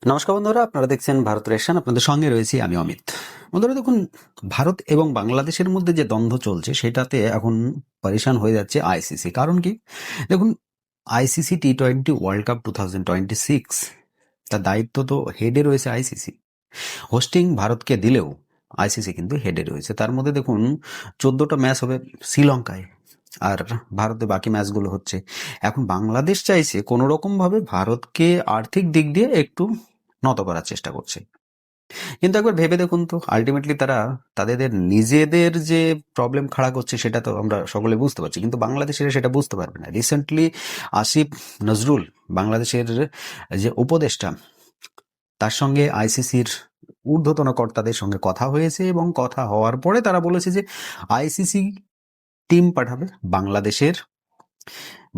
নমস্কার বন্ধুরা, আপনারা দেখছেন ভারত রেশন। আপনাদের সঙ্গে রয়েছি আমি অমিত। বন্ধুরা দেখুন, ভারত এবং বাংলাদেশের মধ্যে যে দ্বন্দ্ব চলছে সেটাতে এখন পরেশান হয়ে যাচ্ছে আইসিসি। কারণ কি? দেখুন, আইসিসি T20 ওয়ার্ল্ড কাপ 2026 তার দায়িত্ব তো হেডে রয়েছে আইসিসি। হোস্টিং ভারতকে দিলেও আইসিসি কিন্তু হেডে রয়েছে। তার মধ্যে দেখুন 14টা ম্যাচ হবে শ্রীলঙ্কায়, আর ভারতে বাকি ম্যাচগুলো হচ্ছে। এখন বাংলাদেশ চাইছে কোনো রকম ভাবে ভারতকে আর্থিক দিক দিয়ে একটু নত করার চেষ্টা করছে। কিন্তু একবার ভেবে দেখুন তো, আলটিমেটলি তারা তাদের নিজেদের যে প্রবলেম খাড়া করছে সেটা তো আমরা সকলে বুঝতে পারছি, কিন্তু বাংলাদেশের সেটা বুঝতে পারবে না। রিসেন্টলি আসিফ নজরুল, বাংলাদেশের যে উপদেষ্টা, তার সঙ্গে আইসিসির ঊর্ধ্বতন কর্তাদের সঙ্গে কথা হয়েছে, এবং কথা হওয়ার পরে তারা বলেছে যে আইসিসি টিম পাঠাবে বাংলাদেশের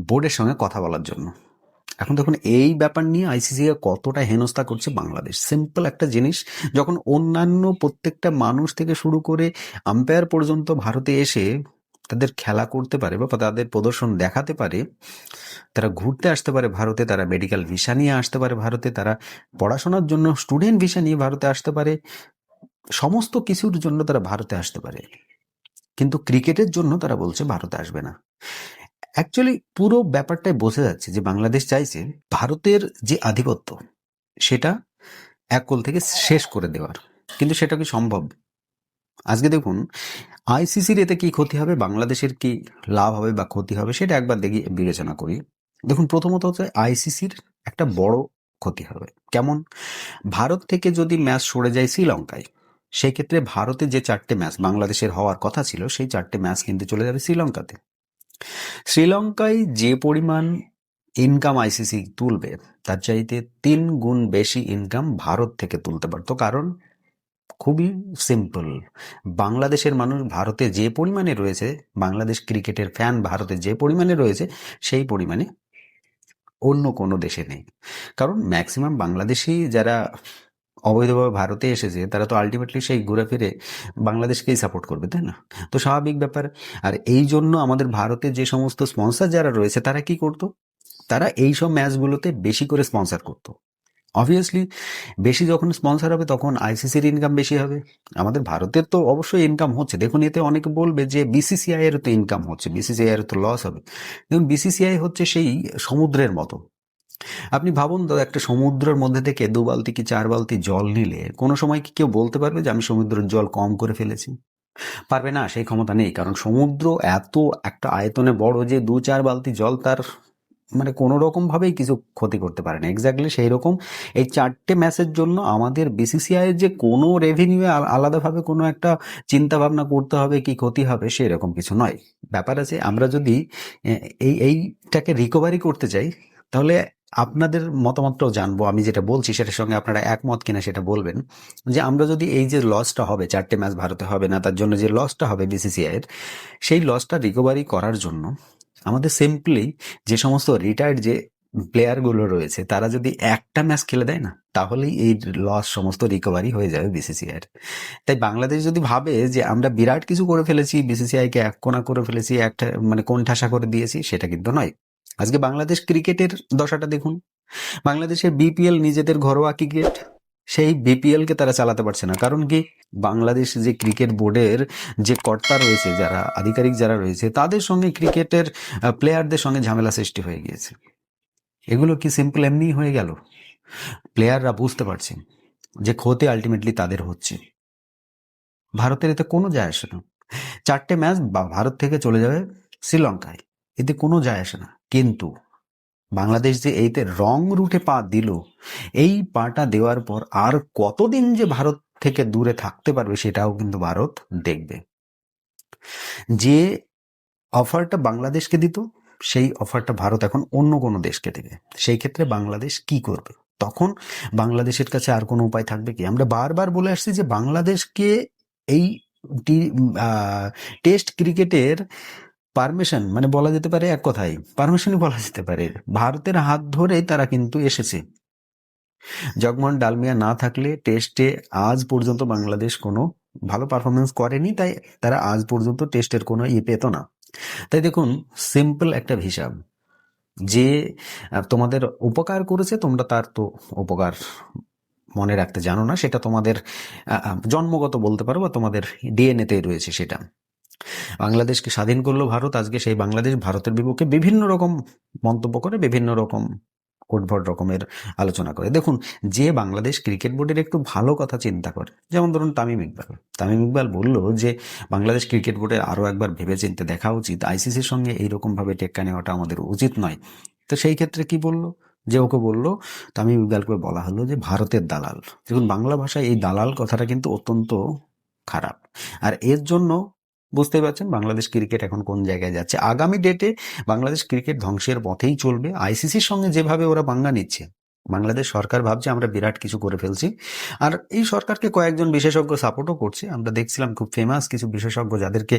বোর্ডের সঙ্গে কথা বলার জন্য। এখন দেখুন, এই ব্যাপার নিয়ে আইসিসি কতটা হেনস্থা করছে বাংলাদেশ। সিম্পল একটা জিনিস, যখন অন্যান্য প্রত্যেকটা মানুষ থেকে শুরু করে আম্পায়ার পর্যন্ত ভারতে এসে তাদের খেলা করতে পারে বা তাদের প্রদর্শন দেখাতে পারে, তারা ঘুরতে আসতে পারে ভারতে, তারা মেডিকেল ভিসা নিয়ে আসতে পারে ভারতে, তারা পড়াশোনার জন্য স্টুডেন্ট ভিসা নিয়ে ভারতে আসতে পারে, সমস্ত কিছুর জন্য তারা ভারতে আসতে পারে, কিন্তু ক্রিকেটের জন্য তারা বলছে ভারতে আসবে না। অ্যাকচুয়ালি পুরো ব্যাপারটাই বোঝা যাচ্ছে যে বাংলাদেশ চাইছে ভারতের যে আধিপত্য সেটা এক কোল থেকে শেষ করে দেওয়ার। কিন্তু সেটা কি সম্ভব? আজকে দেখুন, আইসিসির এতে কি ক্ষতি হবে, বাংলাদেশের কি লাভ হবে বা ক্ষতি হবে, সেটা একবার দেখি বিবেচনা করি। দেখুন, প্রথমত হচ্ছে আইসিসির একটা বড় ক্ষতি হবে। কেমন? ভারত থেকে যদি ম্যাচ সরে যায় শ্রীলঙ্কায়, সেই ক্ষেত্রে ভারতে যে 4টে ম্যাচ বাংলাদেশের হওয়ার কথা ছিল, সেই 4টে ম্যাচ কিন্তু চলে যাবে শ্রীলঙ্কাতে। শ্রীলঙ্কায় যে পরিমাণ ইনকাম আইসিসি তুলবে, তার চাইতে 3 গুণ বেশি ইনকাম ভারত থেকে তুলতে পারতো। কারণ খুবই সিম্পল, বাংলাদেশের মানুষ ভারতে যে পরিমাণে রয়েছে, বাংলাদেশ ক্রিকেটের ফ্যান ভারতে যে পরিমাণে রয়েছে, সেই পরিমাণে অন্য কোনো দেশে নেই। কারণ ম্যাক্সিমাম বাংলাদেশি যারা অবৈধভাবে ভারতে এসেছে, তারা তো আলটিমেটলি সেই ঘুরে ফিরে বাংলাদেশকেই সাপোর্ট করবে, তাই না? তো স্বাভাবিক ব্যাপার। আর এই জন্য আমাদের ভারতে যে সমস্ত স্পন্সর যারা রয়েছে, তারা কি করতো? তারা এই সব ম্যাচগুলোতে বেশি করে স্পন্সর করতো। অবভিয়াসলি বেশি যখন স্পন্সর হবে, তখন আইসিসির ইনকাম বেশি হবে। আমাদের ভারতের তো অবশ্যই ইনকাম হচ্ছে। দেখুন, এতে অনেকে বলবে যে বিসিসিআই এর তো ইনকাম হচ্ছে, বিসিসিআই এর তো লস হবে। দেখুন, বিসিসিআই হচ্ছে সেই সমুদ্রের মতো। আপনি ভাবুন তো, একটা সমুদ্রের মধ্যে থেকে 2 বালতি কি 4 বালতি জল নিলে কোনো সময় কি কেউ বলতে পারবে যে আমি সমুদ্রের জল কম করে ফেলেছি? পারবে না, সেই ক্ষমতা নেই। কারণ সমুদ্র এত একটা আয়তনে বড় যে 2-4 বালতি জল তার মানে কোনো রকম ভাবেই কিছু ক্ষতি করতে পারে না। এক্স্যাক্টলি সেই রকম এই 4টে ম্যাচের জন্য আমাদের বিসিসিআই যে কোনো রেভিনিউ আলাদাভাবে কোনো একটা চিন্তা ভাবনা করতে হবে কি ক্ষতি হবে, সেরকম কিছু নয়। ব্যাপার আছে, আমরা যদি এইটাকে রিকভারি করতে চাই, তাহলে আপনাদের মতামতটাও জানবো। আমি যেটা বলছি সেটার সঙ্গে আপনারা একমত কিনা সেটা বলবেন। যে আমরা যদি এই যে লসটা হবে, 4টে ম্যাচ ভারতে হবে না, তার জন্য যে লসটা হবে বিসিসিআই এর, সেই লসটা রিকভারি করার জন্য আমাদের সিম্পলি যে সমস্ত রিটায়ার্ড যে প্লেয়ারগুলো রয়েছে, তারা যদি একটা ম্যাচ খেলে দেয় না, তাহলেই এই লস সমস্ত রিকভারি হয়ে যাবে বিসিসিআই এর। তাই বাংলাদেশ যদি ভাবে যে আমরা বিরাট কিছু করে ফেলেছি, বিসিসিআই কে এক কোণা করে ফেলেছি, একটা মানে কোণঠাসা করে দিয়েছি, সেটা কিন্তু নয়। আজকে বাংলাদেশ ক্রিকেটের দশাটা দেখুন। বাংলাদেশের বিপিএল, নিজেদের ঘরোয়া ক্রিকেট, সেই বিপিএল কে তারা চালাতে পারছে না। কারণ কি? বাংলাদেশ যে ক্রিকেট বোর্ডের যে কর্তা রয়েছে, যারা আধিকারিক যারা রয়েছে, তাদের সঙ্গে ক্রিকেটের প্লেয়ারদের সঙ্গে ঝামেলা সৃষ্টি হয়ে গিয়েছে। এগুলো কি সিম্পল এমনি হয়ে গেল? প্লেয়াররা বুঝতে পারছেন যে ক্ষতি আলটিমেটলি তাদের হচ্ছে। ভারতের এতে কোনো যায় আসে না। 4টে ম্যাচ ভারত থেকে চলে যাবে শ্রীলঙ্কায়, এতে কোনো যায় আসে না। কিন্তু বাংলাদেশ যে এইতে রং রুটে পা দিল, এই পাটা দেওয়ার পর আর কতদিন যে ভারত থেকে দূরে থাকতে পারবে, সেটাও কিন্তু ভারত দেখবে। যে অফারটা বাংলাদেশকে দিত, সেই অফারটা ভারত এখন অন্য কোনো দেশকে দেবে। সেই ক্ষেত্রে বাংলাদেশ কি করবে? তখন বাংলাদেশের কাছে আর কোনো উপায় থাকবে কি? আমরা বারবার বলে আসছি যে বাংলাদেশকে এই টেস্ট ক্রিকেটের পারমিশন, মানে বলা যেতে পারে এক কথায় পারমিশনই বলা যেতে পারে, ভারতের হাত ধরেই তারা কিন্তু এসেছে। জগমোহন ডালমিয়া না থাকলে টেস্টে আজ পর্যন্ত বাংলাদেশ কোনো ভালো পারফরমেন্স করেনি, তাই তারা আজ পর্যন্ত টেস্টের কোনো পেত না। তাই দেখুন, সিম্পল একটা হিসাব, যে তোমাদের উপকার করেছে, তোমরা তার তো উপকার মনে রাখতে জানো না, সেটা তোমাদের জন্মগত বলতে পারো বা তোমাদের ডিএনএতেই রয়েছে সেটা। বাংলাদেশকে স্বাধীন করলো ভারত, আজকে সেই বাংলাদেশ ভারতের বিপক্ষে বিভিন্ন রকম মন্তব্য করে, বিভিন্ন রকম উদ্ভট রকমের আলোচনা করে। দেখুন, যে বাংলাদেশ ক্রিকেট বোর্ডের একটু ভালো কথা চিন্তা করে, যেমন ধরুন তামিম ইকবাল বলল যে বাংলাদেশ ক্রিকেট বোর্ডের আরও একবার ভেবেচিন্তে দেখা উচিত, আইসিসির সঙ্গে এইরকমভাবে টেক্কা নেওয়াটা আমাদের উচিত নয়। তো সেই ক্ষেত্রে কি বললো, যে ওকে বললো, তামিম ইকবালকে বলা হলো যে ভারতের দালাল। দেখুন, বাংলা ভাষায় এই দালাল কথাটা কিন্তু অত্যন্ত খারাপ। আর এর জন্য বুঝতেই পারছেন বাংলাদেশ ক্রিকেট এখন কোন জায়গায় যাচ্ছে। আগামী ডেটে বাংলাদেশ ক্রিকেট ধ্বংসের পথেই চলবে। আইসিসির সঙ্গে যেভাবে ওরা পাঙ্গা নিচ্ছে, বাংলাদেশ সরকার ভাবছে আমরা বিরাট কিছু করে ফেলছি, আর এই সরকারকে কয়েকজন বিশেষজ্ঞ সাপোর্টও করছে। আমরা দেখছিলাম খুব ফেমাস কিছু বিশেষজ্ঞ, যাদেরকে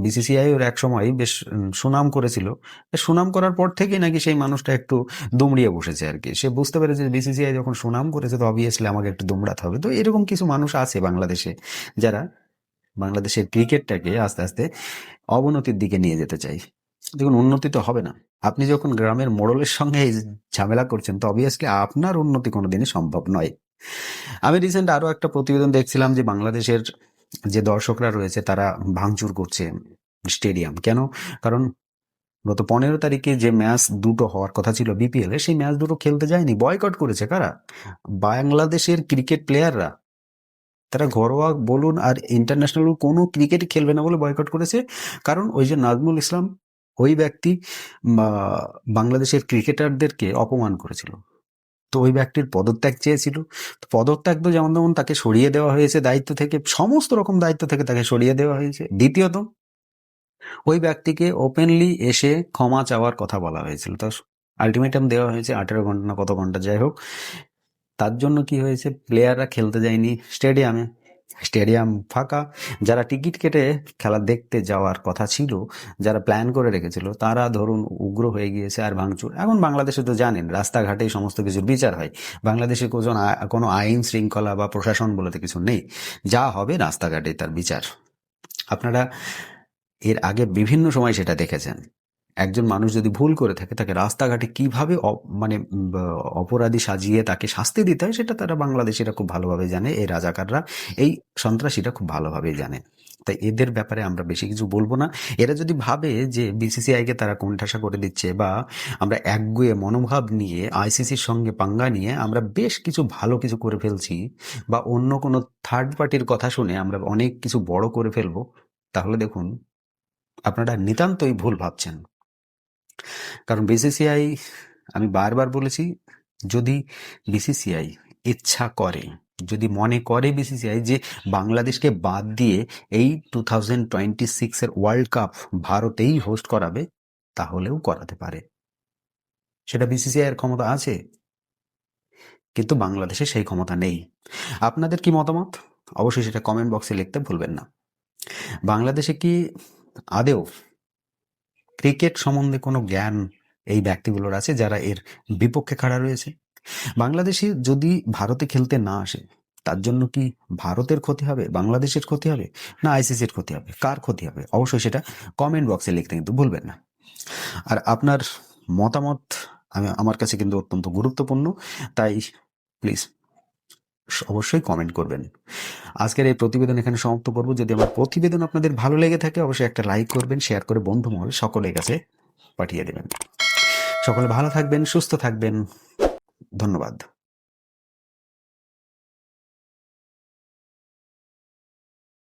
বিসিসিআই ওর এক সময় বেশ সুনাম করেছিল। সুনাম করার পর থেকেই নাকি সেই মানুষটা একটু দুমড়িয়ে বসেছে আর কি। সে বুঝতে পেরেছে যে বিসিসিআই যখন সুনাম করেছে তো অবভিয়াসলি আমাকে একটু দুমড়াতে হবে। তো এরকম কিছু মানুষ আছে বাংলাদেশে, যারা বাংলাদেশের ক্রিকেটটাকে আস্তে আস্তে অবনতির দিকে নিয়ে যেতে চাই। দেখুন, উন্নতি তো হবে না। আপনি যখন গ্রামের মোড়লের সঙ্গে এই ঝামেলা করছেন, তো অবভিয়াসলি আপনার উন্নতি কোনোদিনই সম্ভব নয়। আমি রিসেন্ট আরো একটা প্রতিবেদন দেখছিলাম যে বাংলাদেশের যে দর্শকরা রয়েছে তারা ভাঙচুর করছে স্টেডিয়াম। কেন? কারণ গত 15 তারিখে যে ম্যাচ দুটো হওয়ার কথা ছিল বিপিএল এ, সেই ম্যাচ দুটো খেলতে যায়নি, বয়কট করেছে কারা? বাংলাদেশের ক্রিকেট প্লেয়াররা। তারা ঘরোয়া বলুন আর ইন্টারন্যাশনাল কোনো ক্রিকেটই খেলবে না বলে বয়কট করেছে। কারণ ওই যে নাজমুল ইসলাম, ওই ব্যক্তি বাংলাদেশের ক্রিকেটারদেরকে অপমান করেছিল, তো ওই ব্যক্তির পদত্যাগ চেয়েছিল। তো পদত্যাগ তো যেমন তেমন তাকে সরিয়ে দেওয়া হয়েছে দায়িত্ব থেকে, সমস্ত রকম দায়িত্ব থেকে তাকে সরিয়ে দেওয়া হয়েছে। দ্বিতীয়ত, ওই ব্যক্তিকে ওপেনলি এসে ক্ষমা চাওয়ার কথা বলা হয়েছিল, তার আলটিমেটাম দেওয়া হয়েছে 18 ঘন্টা না কত ঘন্টা, যাই হোক। তার জন্য কি হয়েছে, প্লেয়াররা খেলতে যায়নি স্টেডিয়ামে, স্টেডিয়াম ফাঁকা। যারা টিকিট কেটে খেলা দেখতে যাওয়ার কথা ছিল, যারা প্ল্যান করে রেখেছিল, তারা ধরুন উগ্র হয়ে গিয়েছে আর ভাঙচুর। এখন বাংলাদেশে তো জানেন রাস্তাঘাটেই সমস্ত কিছুর বিচার হয়। বাংলাদেশে কোনো আইন শৃঙ্খলা বা প্রশাসন বলতে কিছু নেই, যা হবে রাস্তাঘাটেই তার বিচার। আপনারা এর আগে বিভিন্ন সময় সেটা দেখেছেন। একজন মানুষ যদি ভুল করে থাকে, তাকে রাস্তাঘাটে কিভাবে মানে অপরাধী সাজিয়ে তাকে শাস্তি দিতে হয়, সেটা তারা বাংলাদেশিরা খুব ভালোভাবে জানে। এই রাজাকাররা, এই সন্ত্রাসীরা খুব ভালোভাবেই জানে। তাই এদের ব্যাপারে আমরা বেশি কিছু বলবো না। এরা যদি ভাবে যে বিসিসিআইকে তারা কোণঠাসা করে দিচ্ছে, বা আমরা একগুঁয়ে মনোভাব নিয়ে আইসিসির সঙ্গে পাঙ্গা নিয়ে আমরা বেশ কিছু ভালো কিছু করে ফেলছি, বা অন্য কোনো থার্ড পার্টির কথা শুনে আমরা অনেক কিছু বড় করে ফেলবো, তাহলে দেখুন আপনারা নিতান্তই ভুল ভাবছেন। কারণ বিসিসিআই, আমি বারবার বলেছি, যদি বিসিসিআই ইচ্ছা করে, যদি মনে করে বিসিসিআই যে বাংলাদেশকে বাদ দিয়ে এই 2026-এর ওয়ার্ল্ড কাপ ভারতেই হোস্ট করাবে, তাহলেও করাতে পারে। সেটা বিসিসিআই এর ক্ষমতা আছে, কিন্তু বাংলাদেশে সেই ক্ষমতা নেই। আপনাদের কি মতামত অবশ্যই সেটা কমেন্ট বক্সে লিখতে ভুলবেন না। বাংলাদেশে কি আদেও ক্রিকেট সম্বন্ধে কোনো জ্ঞান এই ব্যক্তিগুলোর আছে যারা এর বিপক্ষে খাড়া রয়েছে? বাংলাদেশি যদি ভারতে খেলতে না আসে, তার জন্য কি ভারতের ক্ষতি হবে, বাংলাদেশের ক্ষতি হবে, না আইসিসির ক্ষতি হবে? কার ক্ষতি হবে অবশ্যই সেটা কমেন্ট বক্সে লিখতে কিন্তু ভুলবেন না। আর আপনার মতামত আমার কাছে কিন্তু অত্যন্ত গুরুত্বপূর্ণ, তাই প্লিজ অবশ্যই কমেন্ট করবেন। আজকের এই প্রতিবেদন এখানে সমাপ্ত করব। যদি আমার প্রতিবেদন আপনাদের ভালো লেগে থাকে, অবশ্যই একটা লাইক করবেন, শেয়ার করে বন্ধু মহল সকলের কাছে পাঠিয়ে দেবেন। সকলে ভালো থাকবেন, সুস্থ থাকবেন। ধন্যবাদ।